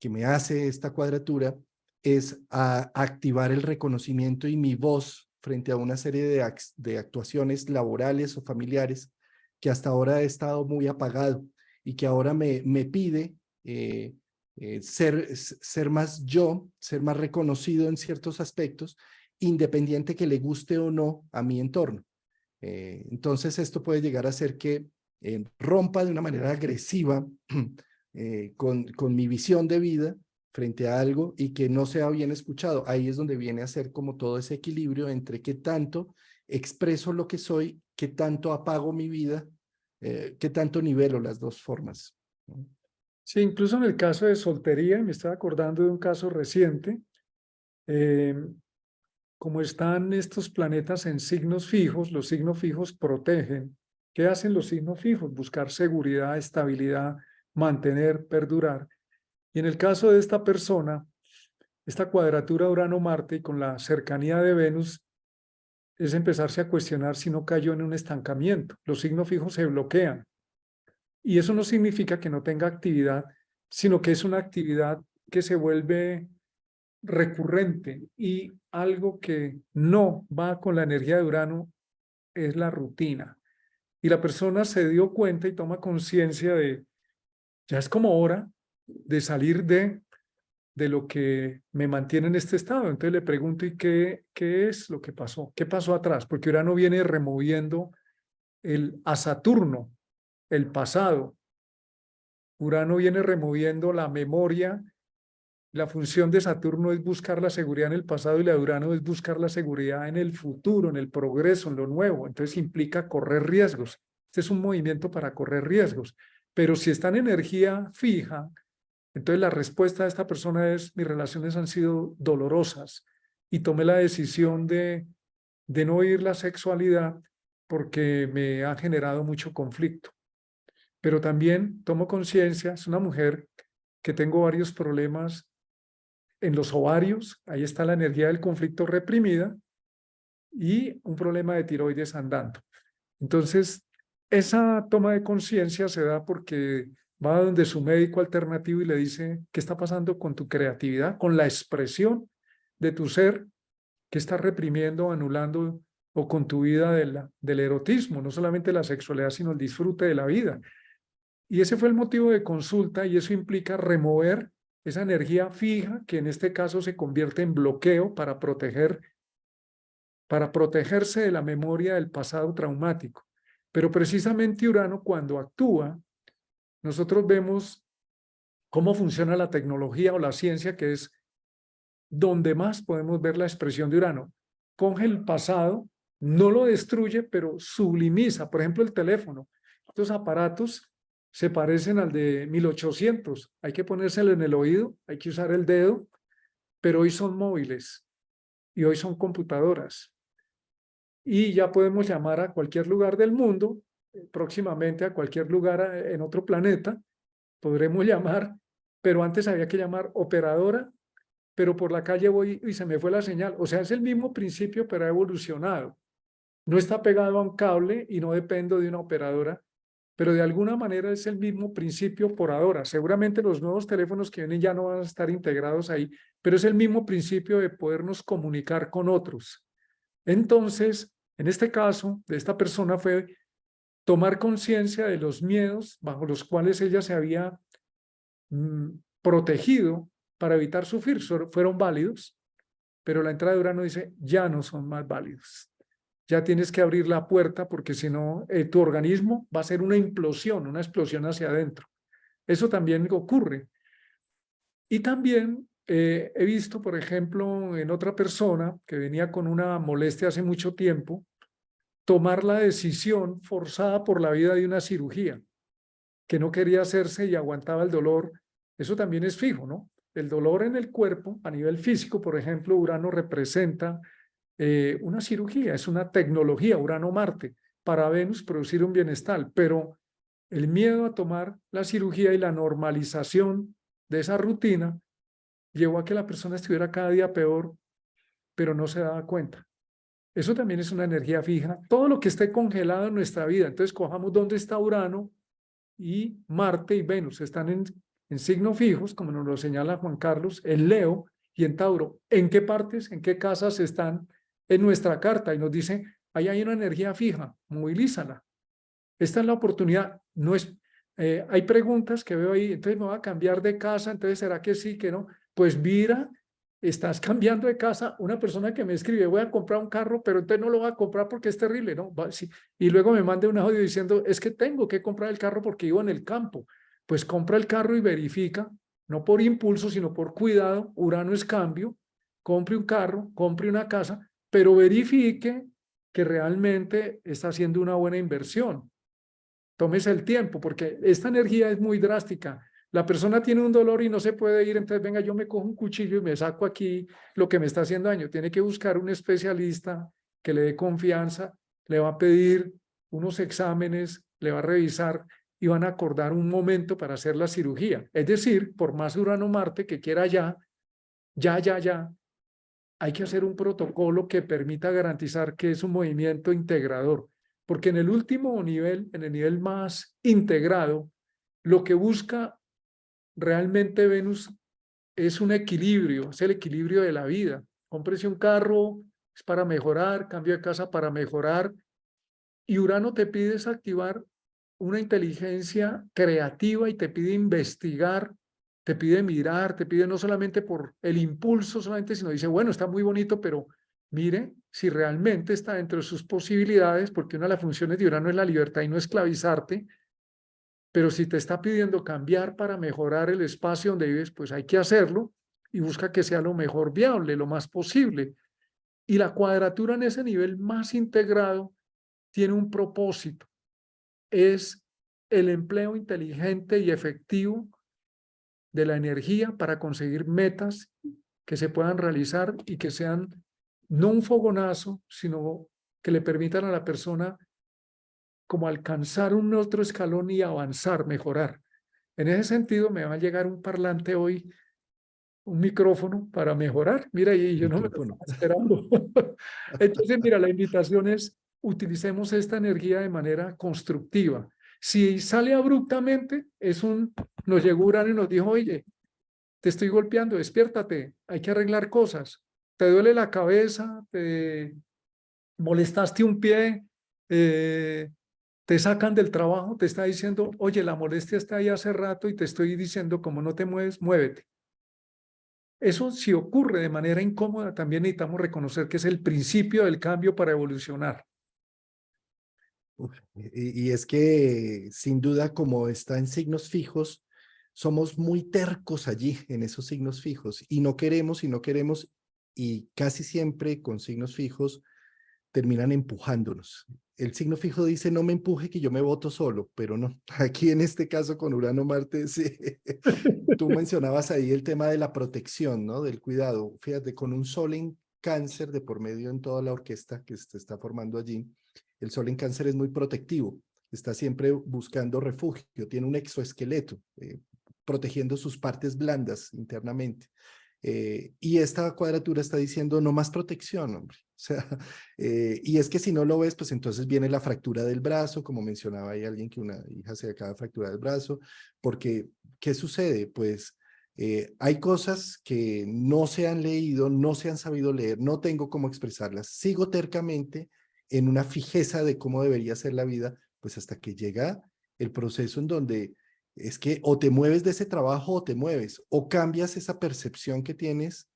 que me hace esta cuadratura es a activar el reconocimiento y mi voz frente a una serie de actuaciones laborales o familiares que hasta ahora he estado muy apagado y que ahora me pide ser más yo, ser más reconocido en ciertos aspectos, independiente que le guste o no a mi entorno. Entonces esto puede llegar a ser que rompa de una manera agresiva con mi visión de vida frente a algo y que no sea bien escuchado. Ahí es donde viene a ser como todo ese equilibrio entre qué tanto expreso lo que soy, qué tanto apago mi vida, qué tanto nivelo las dos formas, ¿no?
Sí, incluso en el caso de soltería, me estoy acordando de un caso reciente, eh, como están estos planetas en signos fijos, los signos fijos protegen. ¿Qué hacen los signos fijos? Buscar seguridad, estabilidad, mantener, perdurar. Y en el caso de esta persona, esta cuadratura Urano-Marte y con la cercanía de Venus, es empezarse a cuestionar si no cayó en un estancamiento. Los signos fijos se bloquean. Y eso no significa que no tenga actividad, sino que es una actividad que se vuelve recurrente, y algo que no va con la energía de Urano es la rutina. Y la persona se dio cuenta y toma conciencia de, ya es como hora de salir de lo que me mantiene en este estado. Entonces le pregunto, ¿y qué es lo que pasó? ¿Qué pasó atrás? Porque Urano viene removiendo a Saturno, el pasado. Urano viene removiendo la memoria. La función de Saturno es buscar la seguridad en el pasado y la de Urano es buscar la seguridad en el futuro, en el progreso, en lo nuevo. Entonces implica correr riesgos. Este es un movimiento para correr riesgos. Pero si está en energía fija, entonces la respuesta de esta persona es: mis relaciones han sido dolorosas y tomé la decisión de no ir la sexualidad porque me ha generado mucho conflicto. Pero también tomo conciencia, es una mujer que tengo varios problemas en los ovarios, ahí está la energía del conflicto reprimida, y un problema de tiroides andando. Entonces, esa toma de conciencia se da porque va a donde su médico alternativo y le dice: ¿qué está pasando con tu creatividad, con la expresión de tu ser que estás reprimiendo, anulando, o con tu vida del erotismo, no solamente la sexualidad, sino el disfrute de la vida? Y ese fue el motivo de consulta, y eso implica remover esa energía fija, que en este caso se convierte en bloqueo para protegerse de la memoria del pasado traumático. Pero precisamente Urano, cuando actúa, nosotros vemos cómo funciona la tecnología o la ciencia, que es donde más podemos ver la expresión de Urano. Coge el pasado, no lo destruye, pero sublimiza. Por ejemplo, el teléfono. Estos aparatos se parecen al de 1800. Hay que ponérselo en el oído, hay que usar el dedo, pero hoy son móviles y hoy son computadoras. Y ya podemos llamar a cualquier lugar del mundo, próximamente a cualquier lugar en otro planeta, podremos llamar, pero antes había que llamar operadora, pero por la calle voy y se me fue la señal. O sea, es el mismo principio, pero ha evolucionado. No está pegado a un cable y no dependo de una operadora, pero de alguna manera es el mismo principio por ahora. Seguramente los nuevos teléfonos que vienen ya no van a estar integrados ahí, pero es el mismo principio de podernos comunicar con otros. Entonces, en este caso, de esta persona fue tomar conciencia de los miedos bajo los cuales ella se había protegido para evitar sufrir. Fueron válidos, pero la entrada de Urano dice, ya no son más válidos. Ya tienes que abrir la puerta porque si no, tu organismo va a ser una explosión hacia adentro. Eso también ocurre. Y también he visto, por ejemplo, en otra persona que venía con una molestia hace mucho tiempo, tomar la decisión forzada por la vida de una cirugía que no quería hacerse y aguantaba el dolor. Eso también es fijo, ¿no? El dolor en el cuerpo, a nivel físico, por ejemplo, Urano representa una cirugía, es una tecnología, Urano-Marte, para Venus producir un bienestar, pero el miedo a tomar la cirugía y la normalización de esa rutina llevó a que la persona estuviera cada día peor, pero no se daba cuenta. Eso también es una energía fija. Todo lo que esté congelado en nuestra vida, entonces cojamos dónde está Urano y Marte y Venus, están en signos fijos, como nos lo señala Juan Carlos, en Leo y en Tauro. ¿En qué partes, en qué casas están en nuestra carta? Y nos dice, ahí hay una energía fija, movilízala. Esta es la oportunidad. No es, hay preguntas que veo ahí, entonces me voy a cambiar de casa, entonces ¿será que sí, que no? Pues mira, estás cambiando de casa. Una persona que me escribe, voy a comprar un carro, pero entonces no lo voy a comprar porque es terrible, ¿no? Sí. Y luego me manda un audio diciendo, es que tengo que comprar el carro porque vivo en el campo. Pues compra el carro y verifica, no por impulso, sino por cuidado. Urano es cambio. Compre un carro, compre una casa, pero verifique que realmente está haciendo una buena inversión. Tómese el tiempo, porque esta energía es muy drástica. La persona tiene un dolor y no se puede ir, entonces venga, yo me cojo un cuchillo y me saco aquí lo que me está haciendo daño. Tiene que buscar un especialista que le dé confianza, le va a pedir unos exámenes, le va a revisar y van a acordar un momento para hacer la cirugía. Es decir, por más Urano-Marte que quiera ya, hay que hacer un protocolo que permita garantizar que es un movimiento integrador. Porque en el último nivel, en el nivel más integrado, lo que busca realmente Venus es un equilibrio, es el equilibrio de la vida. Cómprese un carro, es para mejorar, cambio de casa para mejorar. Y Urano te pide activar una inteligencia creativa y te pide investigar, te pide mirar, te pide no solamente por el impulso, solamente, sino dice, bueno, está muy bonito, pero mire si realmente está dentro de sus posibilidades, porque una de las funciones de Urano es la libertad y no esclavizarte, pero si te está pidiendo cambiar para mejorar el espacio donde vives, pues hay que hacerlo y busca que sea lo mejor viable, lo más posible. Y la cuadratura en ese nivel más integrado tiene un propósito, es el empleo inteligente y efectivo de la energía para conseguir metas que se puedan realizar y que sean no un fogonazo, sino que le permitan a la persona como alcanzar un otro escalón y avanzar, mejorar. En ese sentido, me va a llegar un parlante hoy, un micrófono para mejorar. Mira, y yo no me lo
Micrófono.
estaba esperando. Entonces, mira, la invitación es utilicemos esta energía de manera constructiva. Si sale abruptamente, nos llegó Urano y nos dijo, oye, te estoy golpeando, despiértate, hay que arreglar cosas. Te duele la cabeza, te molestaste un pie, te sacan del trabajo, te está diciendo, oye, la molestia está ahí hace rato y te estoy diciendo, como no te mueves, muévete. Eso si ocurre de manera incómoda, también necesitamos reconocer que es el principio del cambio para evolucionar.
Y es que sin duda como está en signos fijos, somos muy tercos allí en esos signos fijos y no queremos y casi siempre con signos fijos terminan empujándonos. El signo fijo dice no me empuje que yo me voto solo, pero no. Aquí en este caso con Urano Marte, sí. Tú mencionabas ahí el tema de la protección, ¿no? Del cuidado. Fíjate, con un sol en cáncer de por medio en toda la orquesta que se está formando allí, el sol en cáncer es muy protectivo, está siempre buscando refugio, tiene un exoesqueleto, protegiendo sus partes blandas internamente. Y esta cuadratura está diciendo no más protección, hombre. O sea, y es que si no lo ves, pues entonces viene la fractura del brazo, como mencionaba ahí alguien que una hija se acaba de fracturar el brazo, porque ¿qué sucede? Pues hay cosas que no se han leído, no se han sabido leer, no tengo cómo expresarlas, sigo tercamente en una fijeza de cómo debería ser la vida, pues hasta que llega el proceso en donde es que o te mueves de ese trabajo o te mueves, o cambias esa percepción que tienes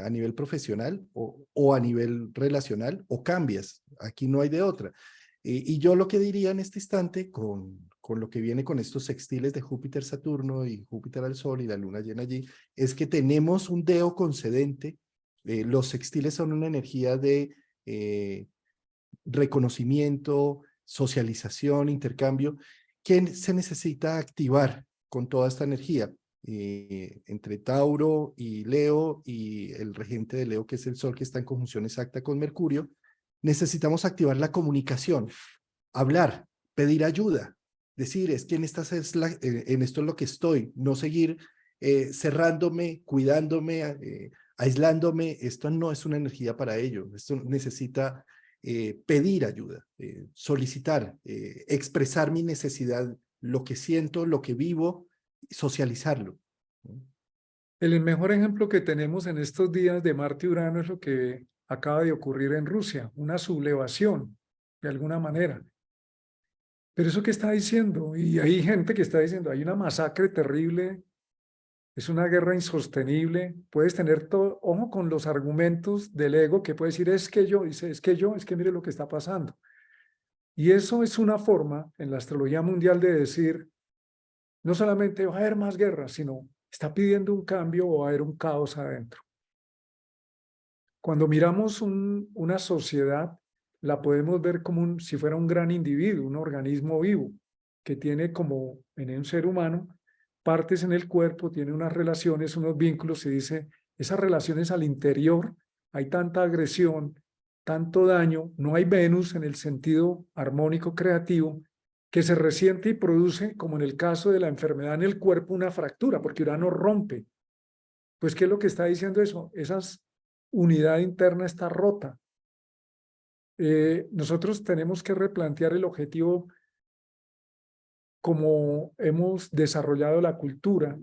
a nivel profesional o a nivel relacional, o cambias. Aquí no hay de otra. Y yo lo que diría en este instante, con lo que viene con estos sextiles de Júpiter-Saturno y Júpiter al Sol y la luna llena allí, es que tenemos un deo concedente. Los sextiles son una energía de reconocimiento, socialización, intercambio, que se necesita activar con toda esta energía. Entre Tauro y Leo y el regente de Leo, que es el Sol, que está en conjunción exacta con Mercurio, necesitamos activar la comunicación, hablar, pedir ayuda, decir, es que en esto es lo que estoy, no seguir cerrándome, cuidándome, aislándome. Esto no es una energía para ello. Esto necesita pedir ayuda, solicitar, expresar mi necesidad, lo que siento, lo que vivo, socializarlo.
El mejor ejemplo que tenemos en estos días de Marte y Urano es lo que acaba de ocurrir en Rusia, una sublevación, de alguna manera. Pero eso que está diciendo, y hay gente que está diciendo, hay una masacre terrible, es una guerra insostenible, puedes tener todo, ojo con los argumentos del ego que puede decir, es que yo, dice, es que mire lo que está pasando. Y eso es una forma en la astrología mundial de decir, no solamente va a haber más guerras, sino está pidiendo un cambio o va a haber un caos adentro. Cuando miramos una sociedad, la podemos ver como si fuera un gran individuo, un organismo vivo, que tiene como en un ser humano partes en el cuerpo, tiene unas relaciones, unos vínculos, y dice, esas relaciones al interior, hay tanta agresión, tanto daño, no hay Venus en el sentido armónico creativo, que se resiente y produce, como en el caso de la enfermedad en el cuerpo, una fractura, porque Urano rompe. Pues, ¿qué es lo que está diciendo eso? Esas unidad interna está rota. Nosotros tenemos que replantear el objetivo como hemos desarrollado la cultura,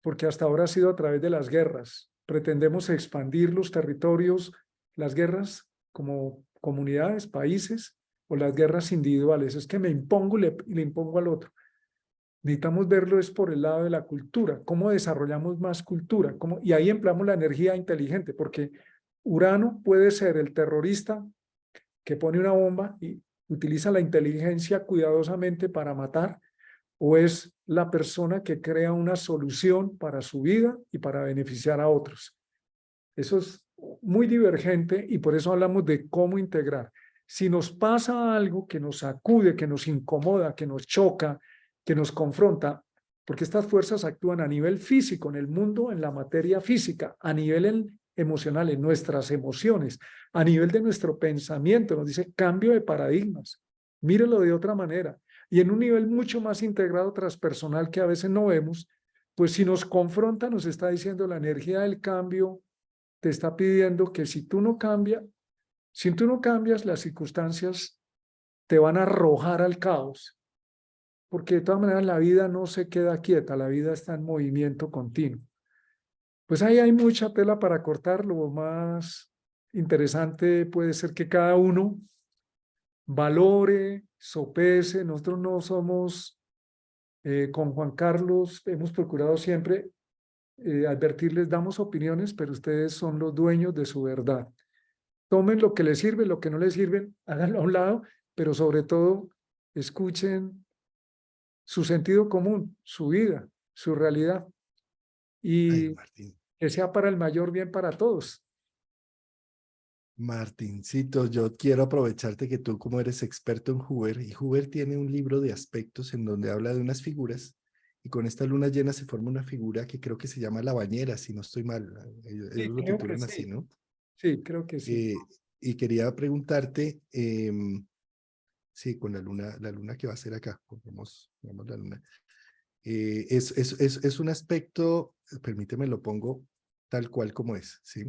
porque hasta ahora ha sido a través de las guerras. Pretendemos expandir los territorios, las guerras como comunidades, países, o las guerras individuales. Es que me impongo y le impongo al otro. Necesitamos verlo es por el lado de la cultura, cómo desarrollamos más cultura, y ahí empleamos la energía inteligente, porque Urano puede ser el terrorista que pone una bomba y utiliza la inteligencia cuidadosamente para matar, o es la persona que crea una solución para su vida y para beneficiar a otros. Eso es muy divergente y por eso hablamos de cómo integrar. Si nos pasa algo que nos sacude, que nos incomoda, que nos choca, que nos confronta, porque estas fuerzas actúan a nivel físico, en el mundo, en la materia física, a nivel emocional, en nuestras emociones, a nivel de nuestro pensamiento, nos dice cambio de paradigmas, mírelo de otra manera, y en un nivel mucho más integrado transpersonal que a veces no vemos, pues si nos confronta, nos está diciendo la energía del cambio, te está pidiendo que si tú no cambias, las circunstancias te van a arrojar al caos, porque de todas maneras la vida no se queda quieta, la vida está en movimiento continuo. Pues ahí hay mucha tela para cortar. Lo más interesante puede ser que cada uno valore, sopese. Nosotros no somos, con Juan Carlos, hemos procurado siempre advertirles, damos opiniones, pero ustedes son los dueños de su verdad. Tomen lo que les sirve, lo que no les sirve, háganlo a un lado, pero sobre todo escuchen su sentido común, su vida, su realidad,
Ay,
y
Martín.
que sea para el mayor bien para todos.
Martincito, yo quiero aprovecharte que tú como eres experto en Hoover, y Hoover tiene un libro de aspectos en donde habla de unas figuras, y con esta luna llena se forma una figura que creo que se llama la bañera, si no estoy mal. Ellos
Sí,
lo
creo que
titulan así,
sí.
¿no?
Sí, creo que sí.
Y quería preguntarte, sí, con la luna que va a ser acá, vemos la luna. Es un aspecto, permíteme lo pongo tal cual como es, ¿sí?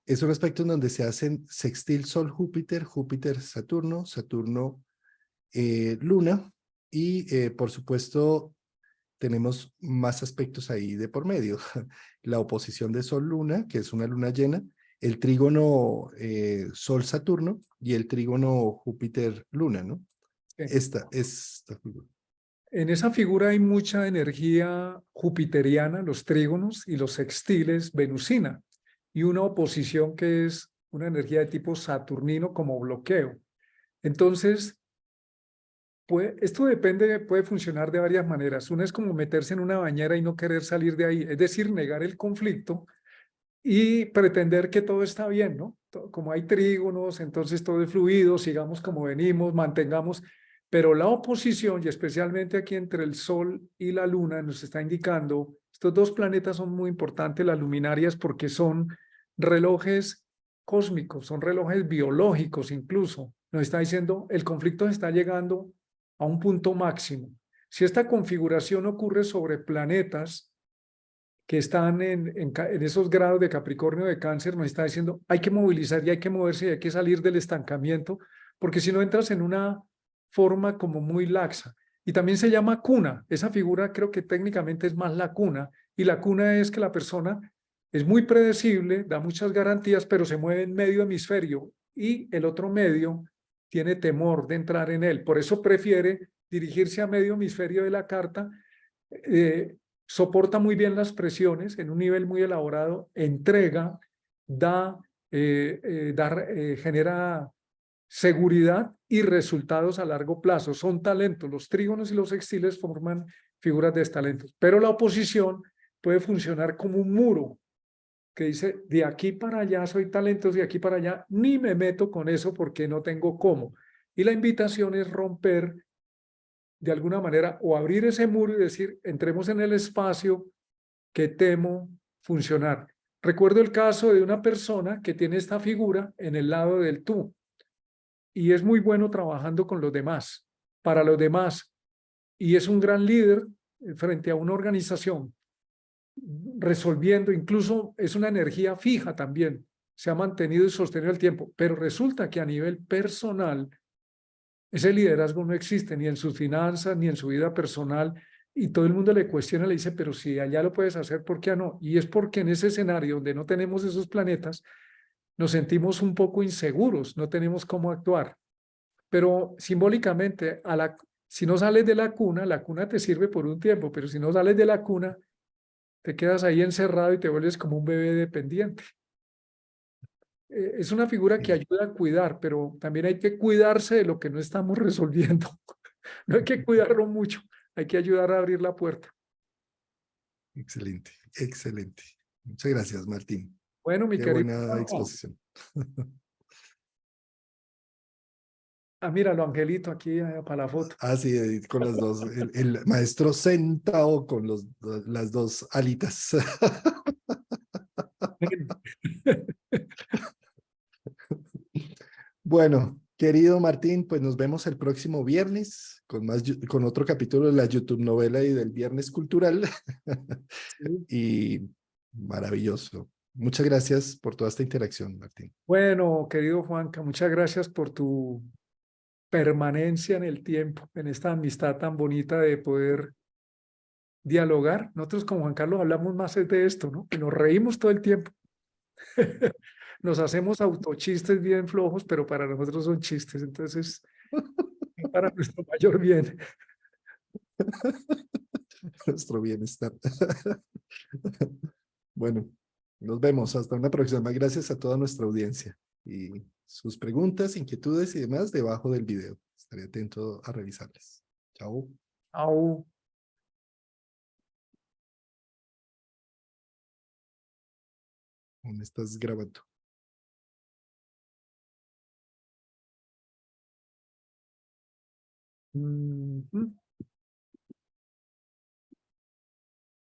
Es un aspecto en donde se hacen sextil Sol-Júpiter, Júpiter-Saturno, Saturno-Luna, y por supuesto tenemos más aspectos ahí de por medio. La oposición de Sol-Luna, que es una luna llena, el trígono Sol-Saturno y el trígono Júpiter-Luna, ¿no?
Sí.
Esta figura.
En esa figura hay mucha energía jupiteriana, los trígonos y los sextiles venusina, y una oposición que es una energía de tipo saturnino como bloqueo. Entonces, esto depende, puede funcionar de varias maneras. Una es como meterse en una bañera y no querer salir de ahí, es decir, negar el conflicto y pretender que todo está bien, ¿no? Como hay trígonos, entonces todo es fluido, sigamos como venimos, mantengamos, pero la oposición, y especialmente aquí entre el Sol y la Luna, nos está indicando, estos dos planetas son muy importantes, las luminarias, porque son relojes cósmicos, son relojes biológicos incluso. Nos está diciendo, el conflicto está llegando a un punto máximo. Si esta configuración ocurre sobre planetas que están en esos grados de Capricornio, de Cáncer, nos está diciendo hay que movilizar y hay que moverse y hay que salir del estancamiento, porque si no entras en una forma como muy laxa. Y también se llama cuna. Esa figura creo que técnicamente es más la cuna, y la cuna es que la persona es muy predecible, da muchas garantías, pero se mueve en medio hemisferio y el otro medio tiene temor de entrar en él. Por eso prefiere dirigirse a medio hemisferio de la carta, soporta muy bien las presiones en un nivel muy elaborado, entrega, genera seguridad y resultados a largo plazo. Son talentos. Los trígonos y los sextiles forman figuras de talentos, pero la oposición puede funcionar como un muro que dice, de aquí para allá soy talentos, de aquí para allá ni me meto con eso porque no tengo cómo. Y la invitación es romper de alguna manera o abrir ese muro y decir, entremos en el espacio que temo funcionar. Recuerdo el caso de una persona que tiene esta figura en el lado del tú y es muy bueno trabajando con los demás, para los demás, y es un gran líder frente a una organización, resolviendo, incluso es una energía fija también, se ha mantenido y sostenido el tiempo, pero resulta que a nivel personal ese liderazgo no existe ni en sus finanzas ni en su vida personal, y todo el mundo le cuestiona, le dice, pero si allá lo puedes hacer, ¿por qué no? Y es porque en ese escenario donde no tenemos esos planetas, nos sentimos un poco inseguros, no tenemos cómo actuar. Pero simbólicamente, si no sales de la cuna te sirve por un tiempo, pero si no sales de la cuna, te quedas ahí encerrado y te vuelves como un bebé dependiente. Es una figura que ayuda a cuidar, pero también hay que cuidarse de lo que no estamos resolviendo. No hay que cuidarlo mucho, hay que ayudar a abrir la puerta.
Excelente, excelente. Muchas gracias, Martín.
Bueno, mi
Qué
querido.
buena exposición.
Míralo, Angelito, aquí para la foto.
Ah, sí, con los dos. El maestro sentado con las dos alitas. Bueno, querido Martín, pues nos vemos el próximo viernes con otro capítulo de la YouTube novela y del Viernes Cultural.
Sí.
Y maravilloso. Muchas gracias por toda esta interacción, Martín.
Bueno, querido Juanca, muchas gracias por tu permanencia en el tiempo, en esta amistad tan bonita de poder dialogar. Nosotros con Juan Carlos hablamos más de esto, ¿no? Que nos reímos todo el tiempo. Nos hacemos autochistes bien flojos, pero para nosotros son chistes, entonces, para nuestro mayor bien.
Nuestro bienestar. Bueno, nos vemos. Hasta una próxima. Gracias a toda nuestra audiencia. Y sus preguntas, inquietudes y demás debajo del video. Estaré atento a revisarlas. Chao.
Au.
¿Dónde estás grabando?
Mm -hmm.